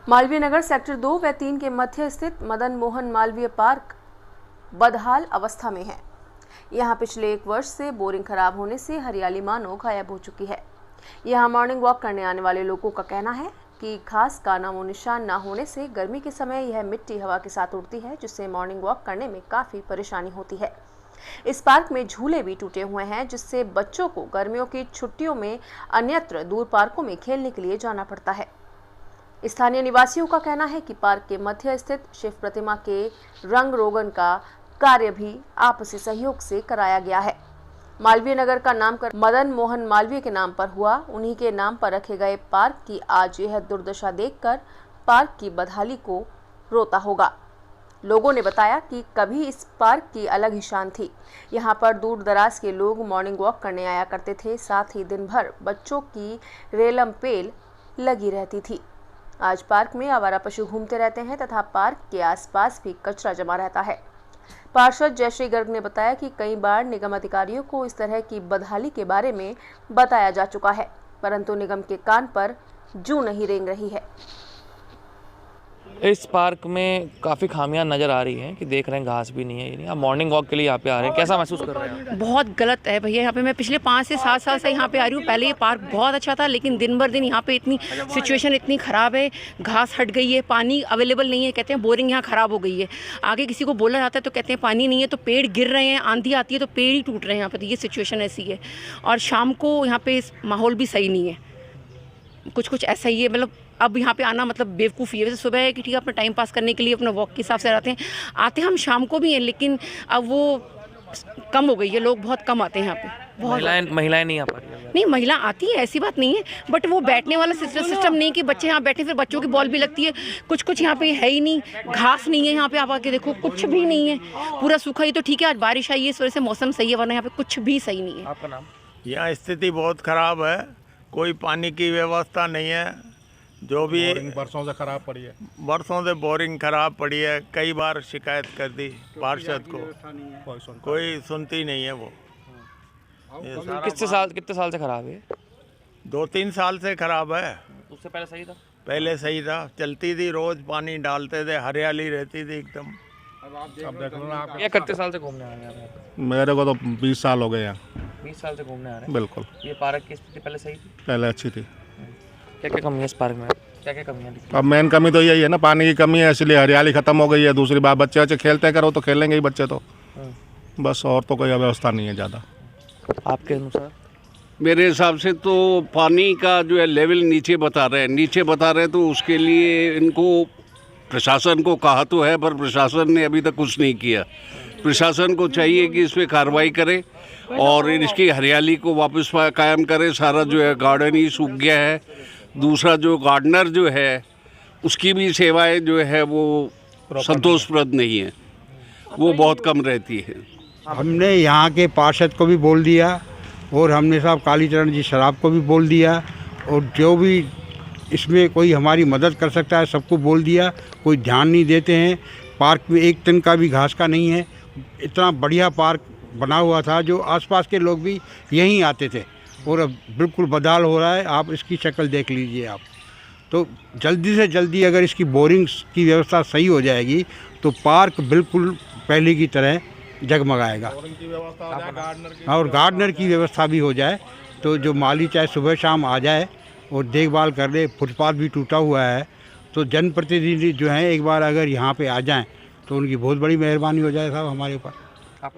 Malviya Nagar sector 2 व 3 के मध्य स्थित मदन मोहन मालवीय पार्क बदहाल अवस्था में है। यहाँ पिछले 1 वर्ष से बोरिंग खराब होने से हरियाली मानो गायब हो चुकी है। यहाँ मॉर्निंग वॉक करने आने वाले लोगों का कहना है कि घास का नामो निशान न होने से गर्मी के समय यह मिट्टी हवा के साथ उड़ती है, जिससे मॉर्निंग वॉक करने में काफ़ी परेशानी होती है। इस पार्क में झूले भी टूटे हुए हैं, जिससे बच्चों को गर्मियों की छुट्टियों में अन्यत्र दूर पार्कों में खेलने के लिए जाना पड़ता है। स्थानीय निवासियों का कहना है कि पार्क के मध्य स्थित शिव प्रतिमा के रंग रोगन का कार्य भी आपसी सहयोग से कराया गया है। मालवीय नगर का नामकरण मदन मोहन मालवीय के नाम पर हुआ। उन्हीं के नाम पर रखे गए पार्क की आज यह दुर्दशा देखकर पार्क की बदहाली को रोता होगा। लोगों ने बताया कि कभी इस पार्क की अलग ही शान थी। यहाँ पर दूर दराज के लोग मॉर्निंग वॉक करने आया करते थे, साथ ही दिन भर बच्चों की रेलम पेल लगी रहती थी। आज पार्क में आवारा पशु घूमते रहते हैं तथा पार्क के आसपास भी कचरा जमा रहता है। पार्षद जयश्री गर्ग ने बताया कि कई बार निगम अधिकारियों को इस तरह की बदहाली के बारे में बताया जा चुका है, परंतु निगम के कान पर जूं नहीं रेंग रही है। इस पार्क में काफ़ी खामियां नज़र आ रही हैं कि देख रहे हैं घास भी नहीं है। ये नहीं, आप मॉर्निंग वॉक के लिए यहाँ पे आ रहे हैं, कैसा महसूस कर रहे हैं? बहुत गलत है भैया। यहाँ पे मैं पिछले 5 से 7 साल से यहाँ पे आ रही हूँ। पहले ये पार्क बहुत अच्छा था, लेकिन दिन भर दिन यहाँ पे इतनी सिचुएशन इतनी ख़राब है, घास हट गई है, पानी अवेलेबल नहीं है, कहते हैं बोरिंग यहाँ ख़राब हो गई है। आगे किसी को बोला जाता है तो कहते हैं पानी नहीं है, तो पेड़ गिर रहे हैं, आंधी आती है तो पेड़ ही टूट रहे हैं यहाँ पर। तो ये सिचुएशन ऐसी है। और शाम को यहाँ पे माहौल भी सही नहीं है, कुछ ऐसा ही है। मतलब अब यहाँ पे आना मतलब बेवकूफ़ी है। वैसे सुबह है कि ठीक है, अपना टाइम पास करने के लिए अपना वॉक के हिसाब से आते हैं हम शाम को भी हैं, लेकिन अब वो कम हो गई है, लोग बहुत कम आते हैं यहाँ पे। बहुत महिलाएं नहीं आ पा रही हैं? नहीं, महिला आती है, ऐसी बात नहीं है, बट वो बैठने वाला सिस्टम नहीं कि बच्चे यहाँ बैठे, फिर बच्चों की बॉल भी लगती है। कुछ यहाँ पे है ही नहीं, घास नहीं है यहाँ पे। आप आके देखो, कुछ भी नहीं है, पूरा सूखा ही। तो ठीक है, आज बारिश आई है, इस वजह से मौसम सही है, वरना यहाँ पे कुछ भी सही नहीं है। आपका नाम? यहाँ स्थिति बहुत ख़राब है, कोई पानी की व्यवस्था नहीं है। जो भी बरसों से खराब पड़ी है, बरसों से बोरिंग खराब पड़ी है। कई बार शिकायत कर दी पार्षद को, कोई सुनती नहीं है। वो कितने साल से खराब है? 2-3 साल से खराब है। उससे पहले सही था? पहले सही था, चलती थी, रोज पानी डालते थे, हरियाली रहती थी एकदम। अब देख लो ना आप। ये कितने साल से घूमने आ रहे हैं? मेरे को तो 20 साल हो गए यहाँ। 20 साल से घूमने आ रहे हैं? बिल्कुल। ये पार्क की स्थिति पहले सही थी? पहले अच्छी थी। क्या क्या कमी है इस पार्क में? क्या क्या कमियाँ दिखती? अब मेन कमी तो यही है ना, पानी की कमी है, इसलिए हरियाली खत्म हो गई है। दूसरी बात, बच्चे खेलते करो तो खेलेंगे ही बच्चे तो, बस, और तो कोई व्यवस्था नहीं है ज़्यादा। आपके अनुसार? मेरे हिसाब से तो पानी का जो है लेवल नीचे बता रहे हैं, तो उसके लिए इनको प्रशासन को कहा तो है, पर प्रशासन ने अभी तक कुछ नहीं किया। प्रशासन को चाहिए कि इस पर कार्रवाई करे और इसकी हरियाली को वापस कायम करे। सारा जो है गार्डन ही सूख गया है। दूसरा, जो गार्डनर जो है उसकी भी सेवाएं जो है वो संतोषप्रद नहीं है, वो बहुत कम रहती है। हमने यहाँ के पार्षद को भी बोल दिया और हमने साहब कालीचरण जी शराब को भी बोल दिया, और जो भी इसमें कोई हमारी मदद कर सकता है सबको बोल दिया। कोई ध्यान नहीं देते हैं। पार्क में 1 टन का भी घास का नहीं है। इतना बढ़िया पार्क बना हुआ था, जो आसपास के लोग भी यहीं आते थे, और अब बिल्कुल बदहाल हो रहा है। आप इसकी शक्ल देख लीजिए आप। तो जल्दी से जल्दी अगर इसकी बोरिंग्स की व्यवस्था सही हो जाएगी तो पार्क बिल्कुल पहले की तरह जगमगाएगा, और गार्डनर की व्यवस्था भी हो जाए, तो जो माली चाहे सुबह शाम आ जाए और देखभाल कर ले। फुटपाथ भी टूटा हुआ है, तो जनप्रतिनिधि जो हैं एक बार अगर यहाँ पे आ जाएं तो उनकी बहुत बड़ी मेहरबानी हो जाए साहब हमारे ऊपर। आप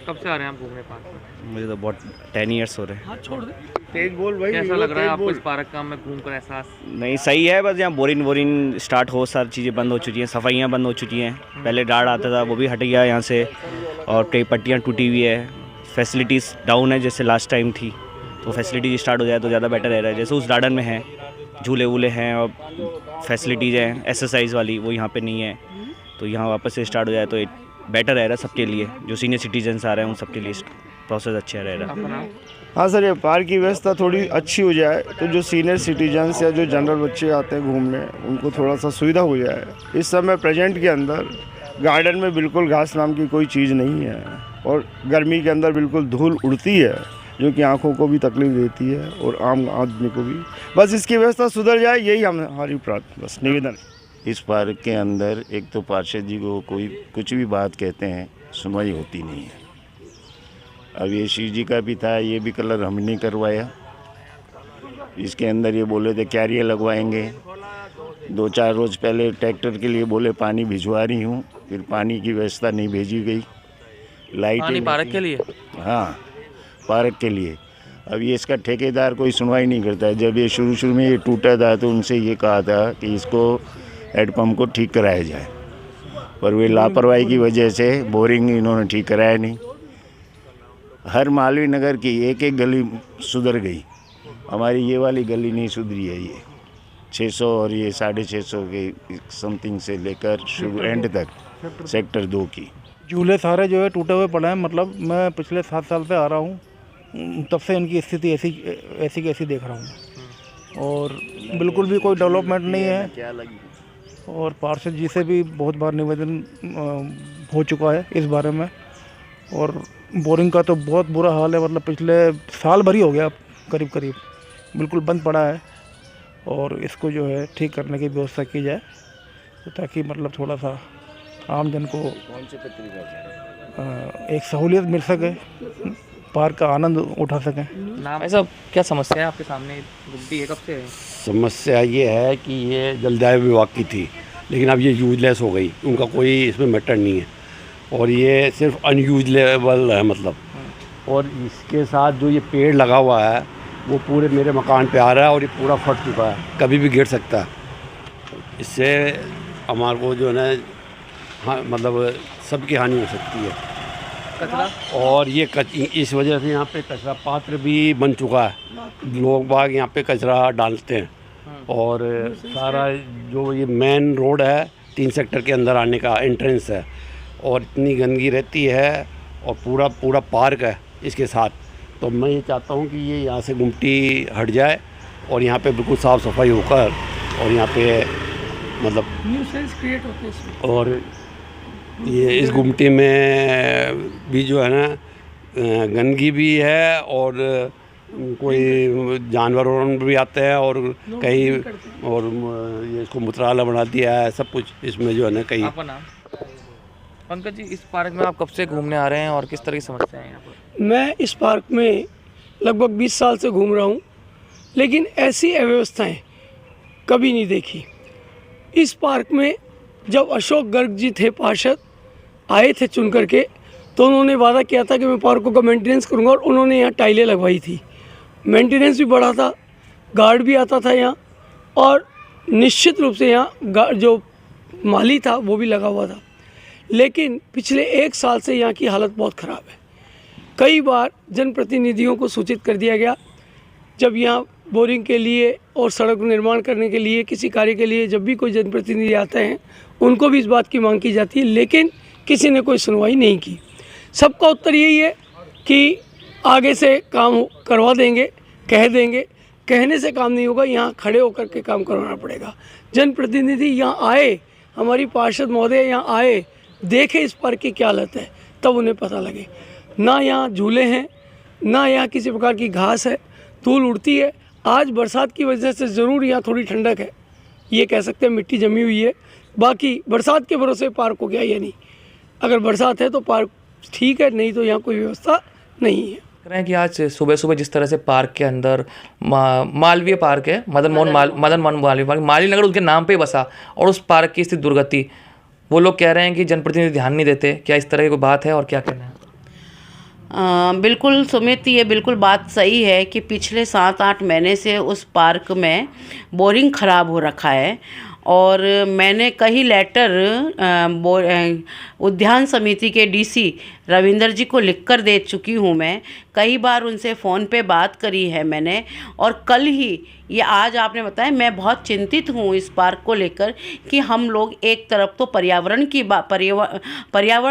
कब से आ रहे हैं आप घूमने पार्क में? मुझे तो बहुत 10 ईयर्स हो रहे हैं। छोड़ दे, तेज बोल भाई। कैसा लग रहा है आपको इस पार्क का में घूमकर एहसास? नहीं, सही है, बस यहाँ बोरिंग स्टार्ट हो, सारी चीज़ें बंद हो चुकी हैं, सफाइयाँ बंद हो चुकी हैं। पहले डाढ़ आता था, वो भी हट गया यहाँ से, और कई पट्टियाँ टूटी हुई है। फैसिलिटीज़ डाउन है, जैसे लास्ट टाइम थी, तो फैसिलिटीज़ स्टार्ट हो जाए तो ज़्यादा बेटर रह रहा है। जैसे उस गार्डन में है, झूले वूले हैं और फैसिलिटीज़ हैं एक्सरसाइज वाली, वो यहाँ पे नहीं है, तो यहाँ वापस से स्टार्ट हो जाए तो बेटर रह रहा है सबके लिए। जो सीनियर सिटीजन्स आ रहे हैं उन सबके लिए प्रोसेस अच्छा रह रहा है। हाँ सर, ये पार्क की व्यवस्था थोड़ी अच्छी हो जाए तो जो सीनियर सिटीजन्स या जो जनरल बच्चे आते हैं घूमने, उनको थोड़ा सा सुविधा हो जाए। इस समय प्रेजेंट के अंदर गार्डन में बिल्कुल घास नाम की कोई चीज़ नहीं है, और गर्मी के अंदर बिल्कुल धूल उड़ती है। जो कि आँखों को भी तकलीफ देती है और आम आदमी को भी। बस इसकी व्यवस्था सुधर जाए, यही हमारी प्रार्थना, बस निवेदन। इस पार्क के अंदर एक तो पार्षद जी को कोई कुछ भी बात कहते हैं, सुनवाई होती नहीं है। अब ये शिव जी का भी था, ये भी कलर हम नहीं करवाया। इसके अंदर ये बोले थे क्यारियाँ लगवाएंगे। 2-4 रोज़ पहले ट्रैक्टर के लिए बोले पानी भिजवा रही हूँ, फिर पानी की व्यवस्था नहीं भेजी गई। लाइट पार्क के लिए, हाँ पार्क के लिए। अब ये इसका ठेकेदार कोई सुनवाई नहीं करता है। जब ये शुरू में ये टूटा था तो उनसे ये कहा था कि इसको हेडपम्प को ठीक कराया जाए, पर वे लापरवाही की वजह से बोरिंग इन्होंने ठीक कराया नहीं। हर मालवीय नगर की एक एक गली सुधर गई, हमारी ये वाली गली नहीं सुधरी है। ये 600 और ये 650 के समथिंग से लेकर शुरू एंड तक सेक्टर 2 की झूले सारे जो है टूटे हुए पड़े हैं। मतलब मैं पिछले 7 साल से आ रहा हूँ, तब से इनकी स्थिति ऐसी कैसी देख रहा हूँ और बिल्कुल भी कोई डेवलपमेंट नहीं है। और पार्षद जी से भी बहुत बार निवेदन हो चुका है इस बारे में। और बोरिंग का तो बहुत बुरा हाल है, मतलब पिछले साल भर ही हो गया करीब बिल्कुल बंद पड़ा है। और इसको जो है ठीक करने की व्यवस्था की जाए, तो ताकि मतलब थोड़ा सा आम जन को एक सहूलियत मिल सके, पार्क का आनंद उठा सकें। नाम ऐसा क्या समस्या है आपके सामने? गुड्डी है, कब से है? समस्या ये है कि ये जलदाय विभाग की थी, लेकिन अब ये यूजलेस हो गई। उनका कोई इसमें मैटर नहीं है और ये सिर्फ अनयूजलेबल है मतलब। और इसके साथ जो ये पेड़ लगा हुआ है वो पूरे मेरे मकान पे आ रहा है और ये पूरा फट चुका है, कभी भी गिर सकता है। इससे हमारे को जो है ना, हाँ मतलब सबकी हानि हो सकती है। कचरा और ये इस वजह से यहाँ पे कचरा पात्र भी बन चुका है। लोग बाग यहाँ पे कचरा डालते हैं और सारा जो ये मेन रोड है 3 सेक्टर के अंदर आने का एंट्रेंस है, और इतनी गंदगी रहती है और पूरा पार्क है इसके साथ। तो मैं ये चाहता हूँ कि ये यहाँ से गुमटी हट जाए और यहाँ पे बिल्कुल साफ़ सफाई होकर और यहाँ पे मतलब न्यूसेंस क्रिएट होते हैं। और ये इस गुमटी में भी जो है ना गंदगी भी है और कोई जानवर भी आते हैं और कहीं और ये इसको मूत्रालय बना दिया है, सब कुछ इसमें जो है ना कहीं। आपका नाम? पंकज जी, इस पार्क में आप कब से घूमने आ रहे हैं और किस तरह की समस्याएं हैं यहाँ पर? मैं इस पार्क में लगभग 20 साल से घूम रहा हूँ, लेकिन ऐसी अव्यवस्थाएं कभी नहीं देखी। इस पार्क में जब अशोक गर्ग जी थे पार्षद, आए थे चुन करके, तो उन्होंने वादा किया था कि मैं पार्कों का मेंटेनेंस करूँगा, और उन्होंने यहाँ टाइलें लगवाई थी। मेंटेनेंस भी बढ़ा था, गार्ड भी आता था यहाँ, और निश्चित रूप से यहाँ जो माली था वो भी लगा हुआ था। लेकिन पिछले 1 साल से यहाँ की हालत बहुत ख़राब है। कई बार जनप्रतिनिधियों को सूचित कर दिया गया, जब यहाँ बोरिंग के लिए और सड़क निर्माण करने के लिए किसी कार्य के लिए जब भी कोई जनप्रतिनिधि आते हैं उनको भी इस बात की मांग की जाती है, लेकिन किसी ने कोई सुनवाई नहीं की। सबका उत्तर यही है कि आगे से काम करवा देंगे, कह देंगे। कहने से काम नहीं होगा, यहाँ खड़े होकर के काम करवाना पड़ेगा। जनप्रतिनिधि यहाँ आए, हमारी पार्षद महोदय यहाँ आए, देखे इस पार्क की क्या हालत है, तब उन्हें पता लगे। ना यहाँ झूले हैं, ना यहाँ किसी प्रकार की घास है, धूल उड़ती है। आज बरसात की वजह से ज़रूर यहाँ थोड़ी ठंडक है, ये कह सकते हैं, मिट्टी जमी हुई है। बाकी बरसात के भरोसे पार्क हो गया, ये नहीं। अगर बरसात है तो पार्क ठीक है, नहीं तो यहाँ कोई व्यवस्था नहीं है। कह रहे हैं कि आज सुबह सुबह जिस तरह से पार्क के अंदर मालवीय पार्क है, मदन मोहन मालवीय पार्क, माली नगर उसके नाम पे बसा, और उस पार्क की स्थिति दुर्गति, वो लोग कह रहे हैं कि जनप्रतिनिधि ध्यान नहीं देते। क्या इस तरह की कोई बात है और क्या कहना है? बिल्कुल सुमित, ये बिल्कुल बात सही है कि पिछले 7-8 महीने से उस पार्क में बोरिंग ख़राब हो रखा है, और मैंने कई लेटर उद्यान समिति के डीसी रविंदर जी को लिखकर दे चुकी हूँ। मैं कई बार उनसे फ़ोन पे बात करी है मैंने, और कल ही ये आज आपने बताया, मैं बहुत चिंतित हूँ इस पार्क को लेकर कि हम लोग एक तरफ तो पर्यावरण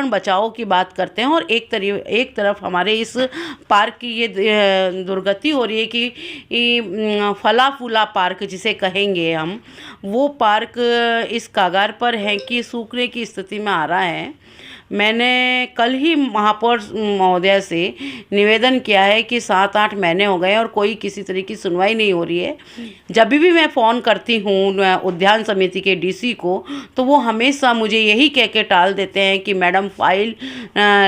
बचाओ की बात करते हैं, और एक तरफ हमारे इस पार्क की ये दुर्गति हो रही है कि फला फूला पार्क जिसे कहेंगे हम, वो पार्क इस कगार पर है कि सूखने की स्थिति में आ रहा है। मैंने कल ही महापौर महोदया से निवेदन किया है कि 7-8 महीने हो गए और कोई किसी तरह की सुनवाई नहीं हो रही है। जब भी मैं फ़ोन करती हूँ उद्यान समिति के डीसी को, तो वो हमेशा मुझे यही कह के टाल देते हैं कि मैडम फाइल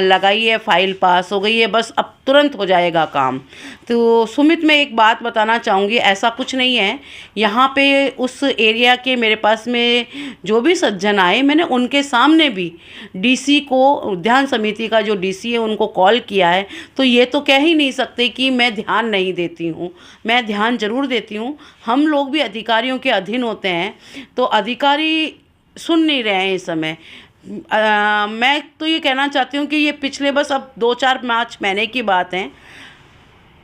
लगाई है, फाइल पास हो गई है, बस अब तुरंत हो जाएगा काम। तो सुमित, मैं एक बात बताना चाहूँगी, ऐसा कुछ नहीं है। यहाँ पे उस एरिया के मेरे पास में जो भी सज्जन आए, मैंने उनके सामने भी डीसी को, उद्यान समिति का जो डीसी है उनको कॉल किया है। तो ये तो कह ही नहीं सकते कि मैं ध्यान नहीं देती हूँ, मैं ध्यान ज़रूर देती हूँ। हम लोग भी अधिकारियों के अधीन होते हैं, तो अधिकारी सुन नहीं रहे हैं इस समय। मैं तो ये कहना चाहती हूँ कि ये पिछले बस अब 2-4 महीने की बात है।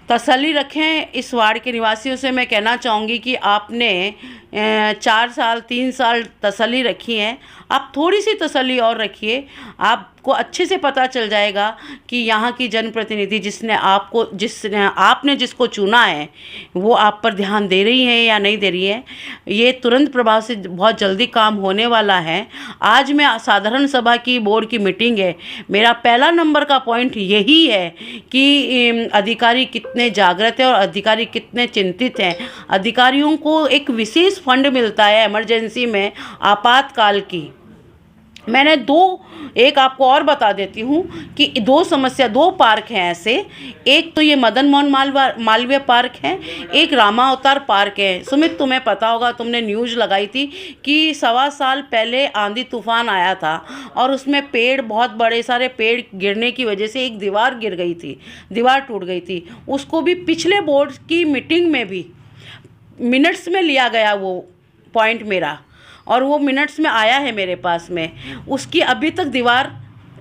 तसल्ली रखें इस वार्ड के निवासियों से। मैं कहना चाहूँगी कि आपने 4 साल 3 साल तसल्ली रखी है, आप थोड़ी सी तसल्ली और रखिए। आपको अच्छे से पता चल जाएगा कि यहाँ की जनप्रतिनिधि आपने जिसको चुना है वो आप पर ध्यान दे रही है या नहीं दे रही है। ये तुरंत प्रभाव से बहुत जल्दी काम होने वाला है। आज मैं साधारण सभा की बोर्ड की मीटिंग है, मेरा पहला नंबर का पॉइंट यही है कि अधिकारी कितने जागृत हैं और अधिकारी कितने चिंतित हैं। अधिकारियों को एक विशेष फंड मिलता है इमरजेंसी में, आपातकाल की। मैंने एक आपको और बता देती हूँ कि 2 पार्क हैं ऐसे। एक तो ये मदन मोहन मालवीय पार्क है, एक रामा अवतार पार्क है। सुमित, तुम्हें पता होगा, तुमने न्यूज़ लगाई थी कि 1.25 साल पहले आंधी तूफान आया था और उसमें पेड़, बहुत बड़े सारे पेड़ गिरने की वजह से एक दीवार गिर गई थी, दीवार टूट गई थी। उसको भी पिछले बोर्ड की मीटिंग में भी मिनट्स में लिया गया वो पॉइंट मेरा, और वो मिनट्स में आया है मेरे पास में। उसकी अभी तक दीवार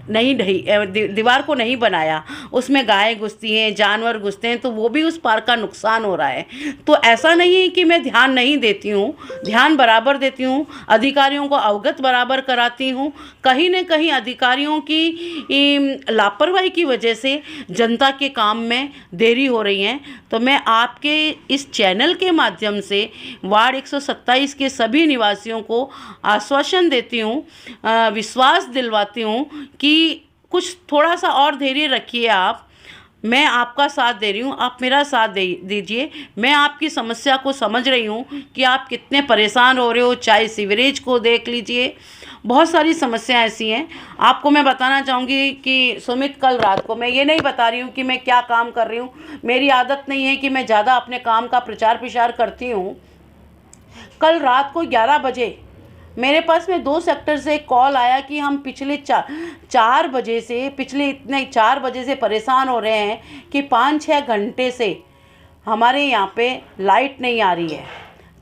नहीं ढही, दीवार को नहीं बनाया। उसमें गाय घुसती हैं, जानवर घुसते हैं, तो वो भी उस पार्क का नुकसान हो रहा है। तो ऐसा नहीं है कि मैं ध्यान नहीं देती हूँ, ध्यान बराबर देती हूँ, अधिकारियों को अवगत बराबर कराती हूँ। कहीं न कहीं अधिकारियों की लापरवाही की वजह से जनता के काम में देरी हो रही है। तो मैं आपके इस चैनल के माध्यम से वार्ड 127 के सभी निवासियों को आश्वासन देती हूँ, विश्वास दिलवाती हूँ कि कुछ थोड़ा सा और धैर्य रखिए आप। मैं आपका साथ दे रही हूँ, आप मेरा साथ दीजिए। मैं आपकी समस्या को समझ रही हूँ कि आप कितने परेशान हो रहे हो। चाहे सीवरेज को देख लीजिए, बहुत सारी समस्याएं ऐसी हैं। आपको मैं बताना चाहूँगी कि सुमित, कल रात को, मैं ये नहीं बता रही हूँ कि मैं क्या काम कर रही हूँ, मेरी आदत नहीं है कि मैं ज़्यादा अपने काम का प्रचार प्रसार करती हूँ। कल रात को 11 बजे मेरे पास में 2 सेक्टर से एक कॉल आया कि हम पिछले 4 बजे से परेशान हो रहे हैं कि 5-6 घंटे से हमारे यहाँ पे लाइट नहीं आ रही है।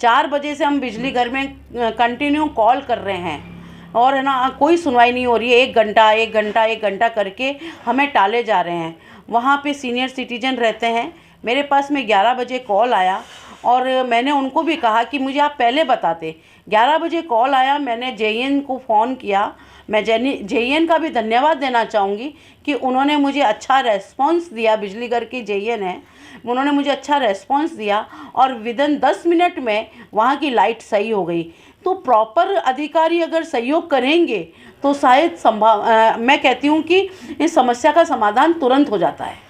4 बजे से हम बिजली घर में कंटिन्यू कॉल कर रहे हैं और है ना, कोई सुनवाई नहीं हो रही है। 1 घंटा करके हमें टाले जा रहे हैं। वहाँ पे सीनियर सिटीजन रहते हैं। मेरे पास में 11 बजे कॉल आया और मैंने उनको भी कहा कि मुझे आप पहले बताते। 11 बजे कॉल आया, मैंने जेईएन को फ़ोन किया। मैं जेईएन का भी धन्यवाद देना चाहूँगी कि उन्होंने मुझे अच्छा रेस्पॉन्स दिया। बिजली घर की जेईएन है, उन्होंने मुझे अच्छा रेस्पॉन्स दिया और विदिन 10 मिनट में वहाँ की लाइट सही हो गई। तो प्रॉपर अधिकारी अगर सहयोग करेंगे तो शायद मैं कहती हूँ कि इस समस्या का समाधान तुरंत हो जाता है।